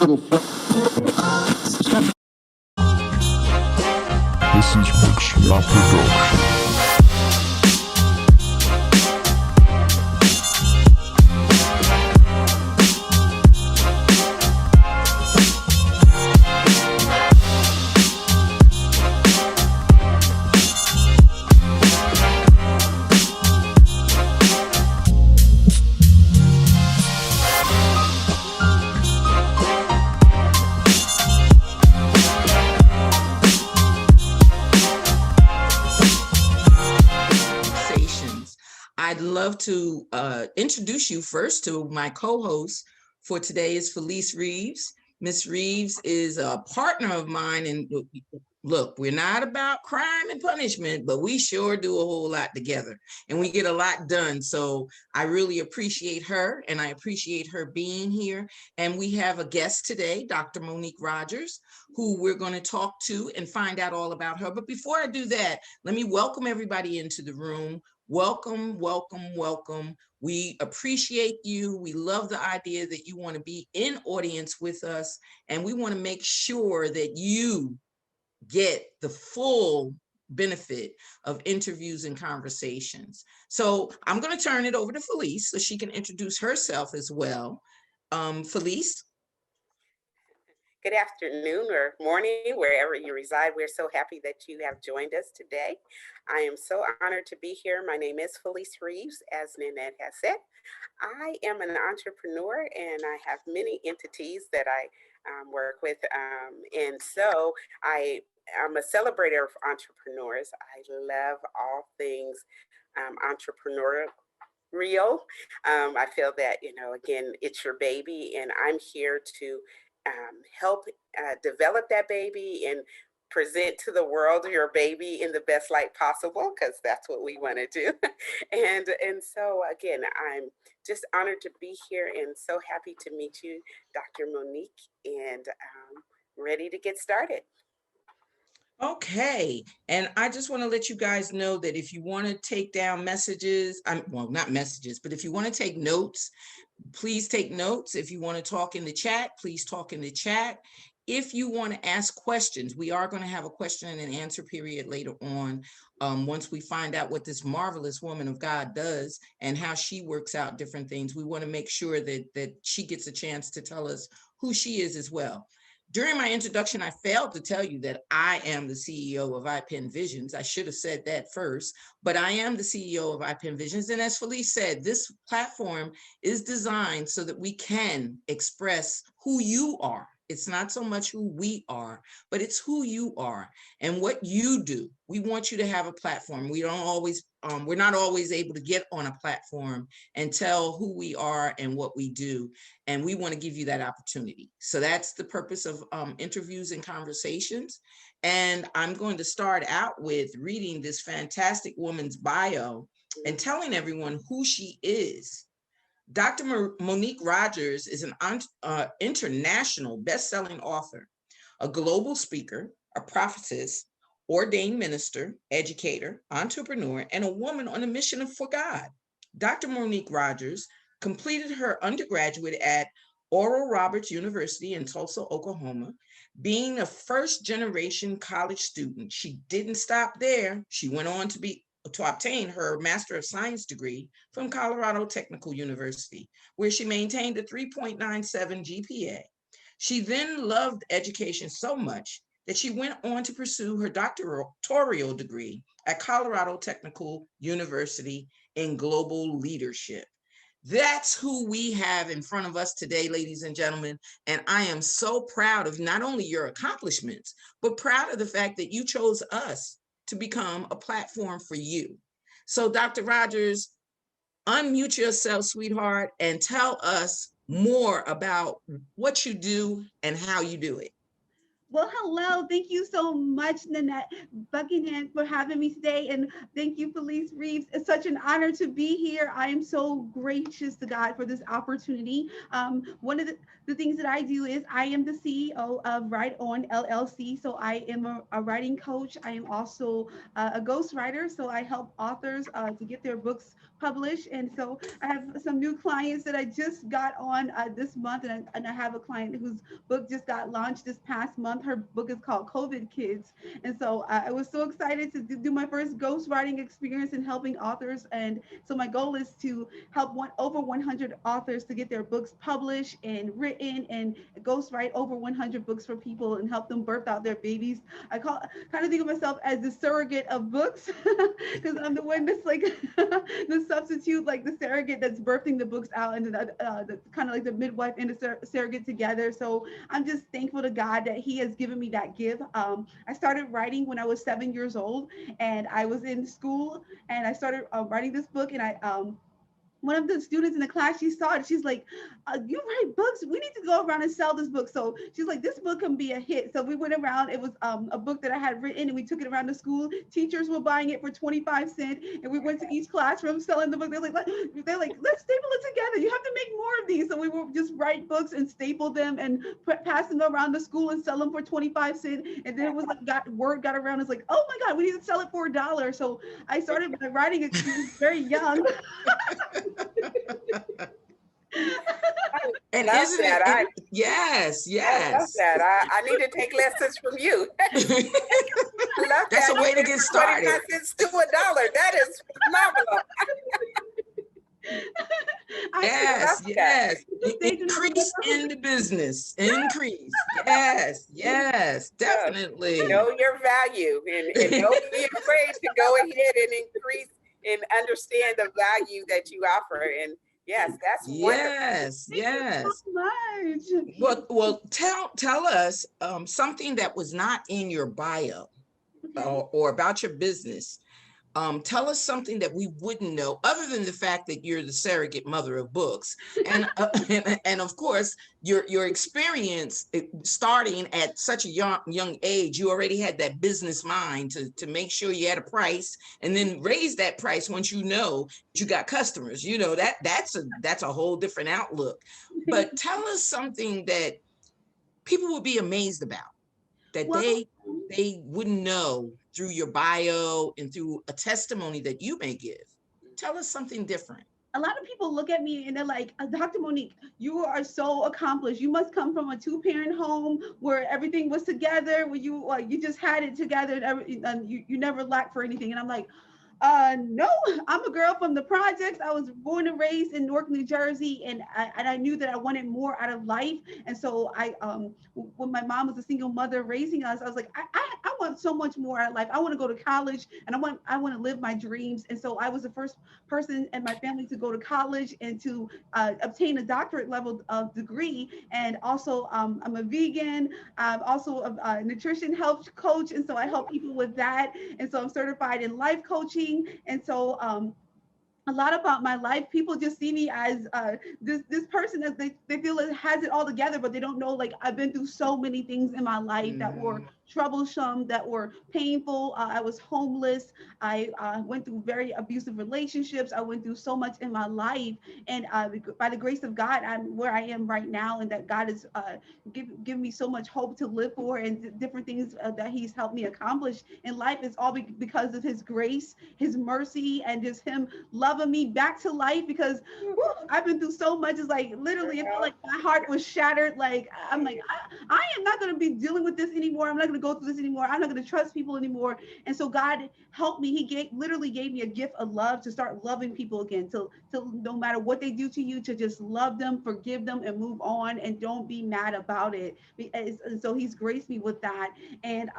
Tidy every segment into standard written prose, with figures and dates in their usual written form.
This is Mixla Production. I'd love to introduce you first to my co-host for today is Felice Reeves. Miss Reeves is a partner of mine, and look, we're not about crime and punishment, but we sure do a whole lot together, and we get a lot done. So I really appreciate her, and I appreciate her being here. And we have a guest today, Dr. Monique Rodgers, who we're going to talk to and find out all about her. But before I do that, let me welcome everybody into the room. Welcome, welcome, welcome. We appreciate you. We love the idea that you want to be in audience with us, and we want to make sure that you get the full benefit of interviews and conversations. So I'm going to turn it over to Felice so she can introduce herself as well. Felice? Good afternoon or morning, wherever you reside. We're so happy that you have joined us today. I am so honored to be here. My name is Felice Reeves, as Nanette has said. I am an entrepreneur and I have many entities that I work with. And so I'm a celebrator of entrepreneurs. I love all things entrepreneurial. I feel that, again, it's your baby, and I'm here to help develop that baby and present to the world your baby in the best light possible, because that's what we want to do. and so again, I'm just honored to be here and so happy to meet you, Dr. Monique, and ready to get started. Okay, and I just want to let you guys know that if you want to take down messages, well, not messages, but if you want to take notes, please take notes. If you want to talk in the chat, please talk in the chat. If you want to ask questions, we are going to have a question and answer period later on. Once we find out what this marvelous woman of God does and how she works out different things, we want to make sure that she gets a chance to tell us who she is as well. During my introduction, I failed to tell you that I am the CEO of iPen Visions. I should have said that first, but I am the CEO of iPen Visions. And as Felice said, this platform is designed so that we can express who you are. It's not so much who we are, but it's who you are and what you do. We want you to have a platform. We're not always able to get on a platform and tell who we are and what we do. And we want to give you that opportunity. So that's the purpose of interviews and conversations. And I'm going to start out with reading this fantastic woman's bio and telling everyone who she is. Dr. Monique Rodgers is an international best-selling author, a global speaker, a prophetess, ordained minister, educator, entrepreneur, and a woman on a mission for God. Dr. Monique Rodgers completed her undergraduate at Oral Roberts University in Tulsa, Oklahoma. Being a first-generation college student, she didn't stop there. She went on to obtain her Master of Science degree from Colorado Technical University, where she maintained a 3.97 GPA. She then loved education so much that she went on to pursue her doctoral degree at Colorado Technical University in global leadership. That's who we have in front of us today, ladies and gentlemen. And I am so proud of not only your accomplishments, but proud of the fact that you chose us to become a platform for you. So Dr. Rodgers, unmute yourself, sweetheart, and tell us more about what you do and how you do it. Well, hello. Thank you so much, Nanette Buchanan, for having me today. And thank you, Felice Reeves. It's such an honor to be here. I am so gracious to God for this opportunity. One of the things that I do is I am the CEO of Write On LLC. So I am a writing coach. I am also a ghostwriter. So I help authors to get their books published. And so I have some new clients that I just got on this month. And I have a client whose book just got launched this past month. Her book is called COVID Kids. And so I was so excited to do my first ghostwriting experience in helping authors. And so my goal is to help over 100 authors to get their books published and written and ghostwrite over 100 books for people and help them birth out their babies. I kind of think of myself as the surrogate of books because I'm the one that's like the substitute, like the surrogate that's birthing the books out, and the kind of like the midwife and the surrogate together. So I'm just thankful to God that He has given me that gift. I started writing when I was 7 years old, and I was in school, and I started writing this book, and one of the students in the class, she saw it. She's like, you write books. We need to go around and sell this book. So she's like, this book can be a hit. So we went around. It was a book that I had written, and we took it around the school. Teachers were buying it for 25 cents. And we went to each classroom selling the book. They're like, let's staple it together. You have to make more of these. So we would just write books and staple them and pass them around the school and sell them for 25 cents. And then it was like, word got around. It's like, oh my God, we need to sell it for $1. So I started my writing experience very young. And love isn't that. it? Yes, I love yes. that. I need to take lessons from you. I love That's that. a way to get started. 25 cents to $1. That is phenomenal. Yes, yes. Increase Increase in the business. Increase. Yes, yes, definitely. Know your value and don't be afraid to go ahead and increase and understand the value that you offer. And yes, that's wonderful. Yes, yes. So much. Well, tell us something that was not in your bio or about your business. Tell us something that we wouldn't know, other than the fact that you're the surrogate mother of books, and and of course your experience starting at such a young age. You already had that business mind to make sure you had a price, and then raise that price once you know you got customers. You know that's a whole different outlook. But tell us something that people would be amazed about, that they wouldn't know through your bio and through a testimony that you may give. Tell us something different. A lot of people look at me and they're like, Dr. Monique, you are so accomplished. You must come from a 2-parent home where everything was together, where you just had it together and you never lacked for anything. And I'm like, no, I'm a girl from the projects. I was born and raised in Newark, New Jersey, and I knew that I wanted more out of life. And so when my mom was a single mother raising us, I was like, I want so much more out of life. I want to go to college, and I want to live my dreams. And so I was the first person in my family to go to college and to obtain a doctorate level degree. And also, I'm a vegan. I'm also a nutrition health coach, and so I help people with that. And so I'm certified in life coaching. And so a lot about my life, people just see me as this person that they feel it has it all together, but they don't know, like, I've been through so many things in my life that were troublesome, that were painful. I was homeless. I went through very abusive relationships. I went through so much in my life. And by the grace of God, I'm where I am right now, and that God has given me so much hope to live for, and different things that He's helped me accomplish in life. Is all because of His grace, His mercy, and just Him loving me back to life, because I've been through so much. It's like literally, it felt like my heart was shattered. Like, I'm like, I am not going to be dealing with this anymore. I'm not going to go through this anymore. I'm not going to trust people anymore. And so God helped me. He literally gave me a gift of love to start loving people again, to no matter what they do to you, to just love them, forgive them, and move on, and don't be mad about it. And so He's graced me with that. And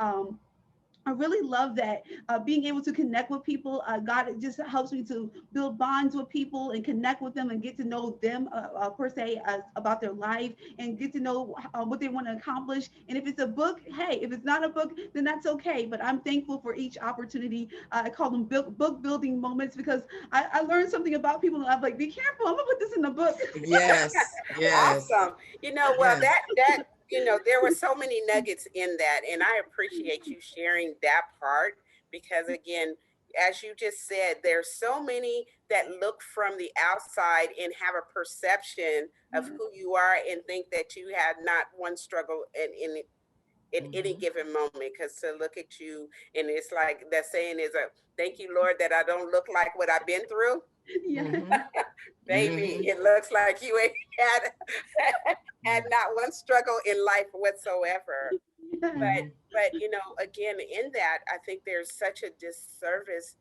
I really love that being able to connect with people. God, it just helps me to build bonds with people and connect with them and get to know them per se about their life, and get to know what they want to accomplish. And if it's a book, hey, if it's not a book, then that's okay. But I'm thankful for each opportunity. I call them book building moments, because I learned something about people, and I'm like, be careful, I'm gonna put this in the book. Yes, yes. Awesome. Well, Yes. that there were so many nuggets in that, and I appreciate you sharing that part, because again, as you just said, there's so many that look from the outside and have a perception of who you are and think that you had not one struggle in any given moment. Because to look at you, and it's like that saying is, thank you, Lord, that I don't look like what I've been through. Yeah. Baby, it looks like you ain't had not one struggle in life whatsoever. Mhm. But again, in that, I think there's such a disservice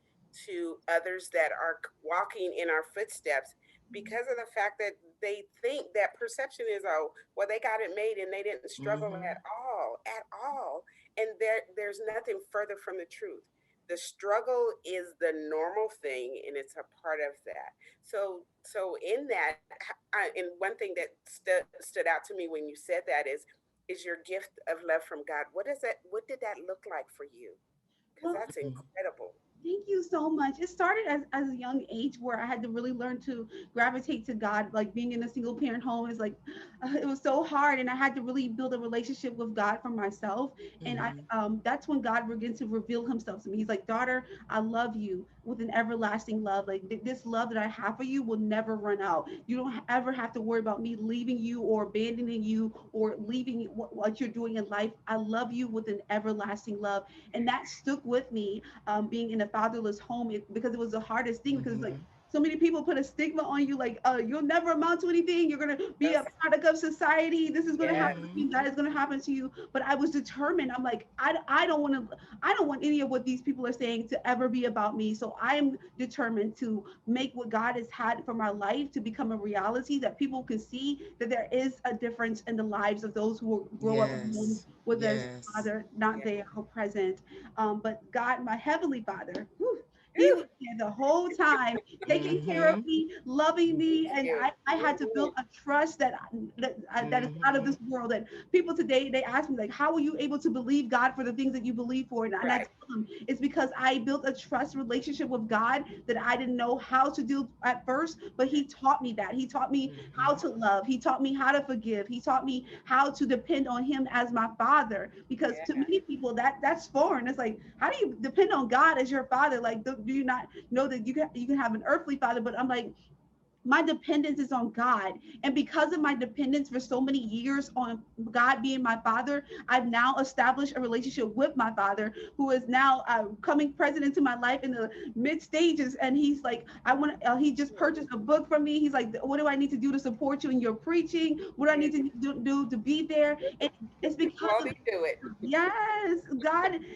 to others that are walking in our footsteps because of the fact that they think that perception is, oh, well, they got it made and they didn't struggle Mhm. at all. And there's nothing further from the truth. The struggle is the normal thing, and it's a part of that. So in that, and one thing that stood out to me when you said that is your gift of love from God. What did that look like for you? Because Well, that's incredible. thank you so much. It started as a young age where I had to really learn to gravitate to God. Like being in a single parent home is like, it was so hard. And I had to really build a relationship with God for myself. And Mhm. that's when God began to reveal himself to me. He's like, daughter, I love you with an everlasting love. Like this love that I have for you will never run out. You don't ever have to worry about me leaving you or abandoning you or leaving what you're doing in life. I love you with an everlasting love. And that stuck with me, being in a fatherless home, because it was the hardest thing, because it's like Mhm. so many people put a stigma on you, like, you'll never amount to anything, you're going to be Yes. a product of society, this is going to happen to Mhm. you, that is going to happen to you. But I was determined. I'm like, I don't want to, I don't want any of what these people are saying to ever be about me. So I am determined to make what God has had for my life to become a reality, that people can see that there is a difference in the lives of those who grow up in homes Yes. where there's Yes. father not Yeah. there or present. But God, my heavenly Father, whew, he Whew. was there the whole time, taking care of Mhm. me, loving me, Thank and you. I had to build a trust that is out of Mhm. this world. And people today, they ask me like, how were you able to believe God for the things that you believe for? And I Right. tell them it's because I built a trust relationship with God that I didn't know how to do at first, but He taught me that. He taught me how Mhm. to love. He taught me how to forgive. He taught me how to depend on Him as my Father. Because to Yeah. many people, that's foreign. It's like, how do you depend on God as your Father? Like, do you not know that you can have an earthly father? But I'm like, my dependence is on God. And because of my dependence for so many years on God being my father, I've now established a relationship with my father, who is now coming present into my life in the mid stages. And he's like, he just purchased a book from me. He's like, what do I need to do to support you in your preaching? What do I need to do to be there? And it's because Won't of, he do it? yes,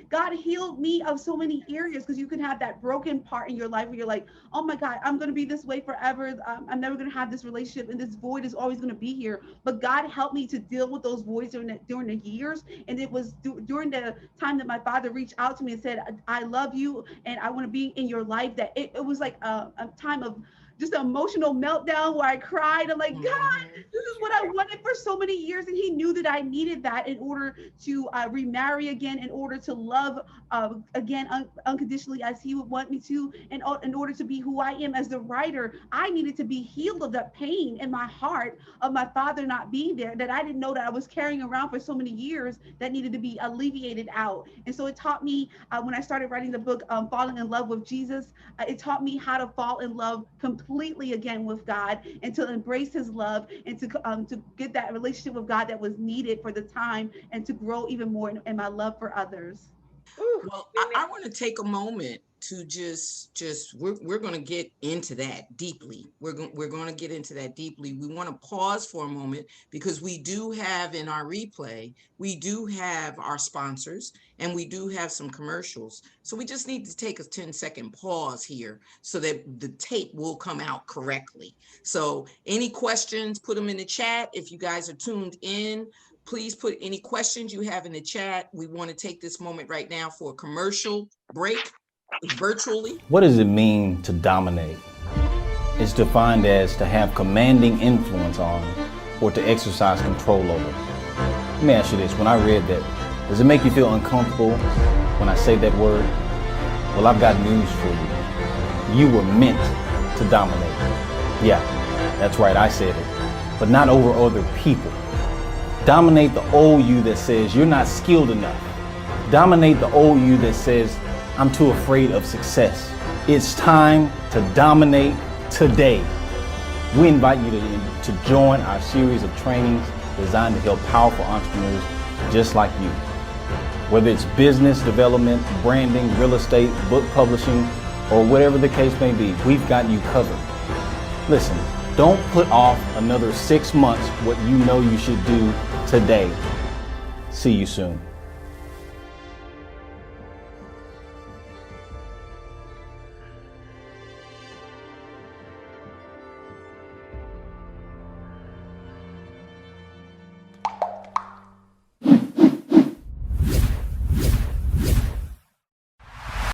God healed me of so many areas, because you can have that broken part in your life where you're like, oh my God, I'm going to be this way forever. I'm never going to have this relationship, and this void is always going to be here. But God helped me to deal with those voids during the years. And it was during the time that my father reached out to me and said, I love you and I want to be in your life, that it was like a time of just an emotional meltdown where I cried. I'm like, God, Mhm. this is what I wanted for so many years. And he knew that I needed that in order to remarry again, in order to love again unconditionally as he would want me to, and in order to be who I am as the writer. I needed to be healed of that pain in my heart of my father not being there, that I didn't know that I was carrying around for so many years, that needed to be alleviated out. And so it taught me, when I started writing the book, Falling in Love with Jesus, it taught me how to fall in love completely again with God, and to embrace his love, and to get that relationship with God that was needed for the time, and to grow even more in my love for others. Ooh, Well, I Nanette. want to take a moment to just we're going to get into that deeply. We're going to get into that deeply. We want to pause for a moment because we do have in our replay, we do have our sponsors and we do have some commercials. So we just need to take a 10-second pause here so that the tape will come out correctly. So any questions, put them in the chat. If you guys are tuned in, please put any questions you have in the chat. We want to take this moment right now for a commercial break virtually. What does it mean to dominate? It's defined as to have commanding influence on or to exercise control over. Let me ask you this. When I read that, does it make you feel uncomfortable when I say that word? Well, I've got news for you. You were meant to dominate. Yeah, that's right, I said it. But not over other people. Dominate the old you that says you're not skilled enough. Dominate the old you that says I'm too afraid of success. It's time to dominate today. We invite you to join our series of trainings designed to help powerful entrepreneurs just like you. Whether it's business development, branding, real estate, book publishing, or whatever the case may be, we've got you covered. Listen, don't put off another 6 months what you know you should do today. See you soon.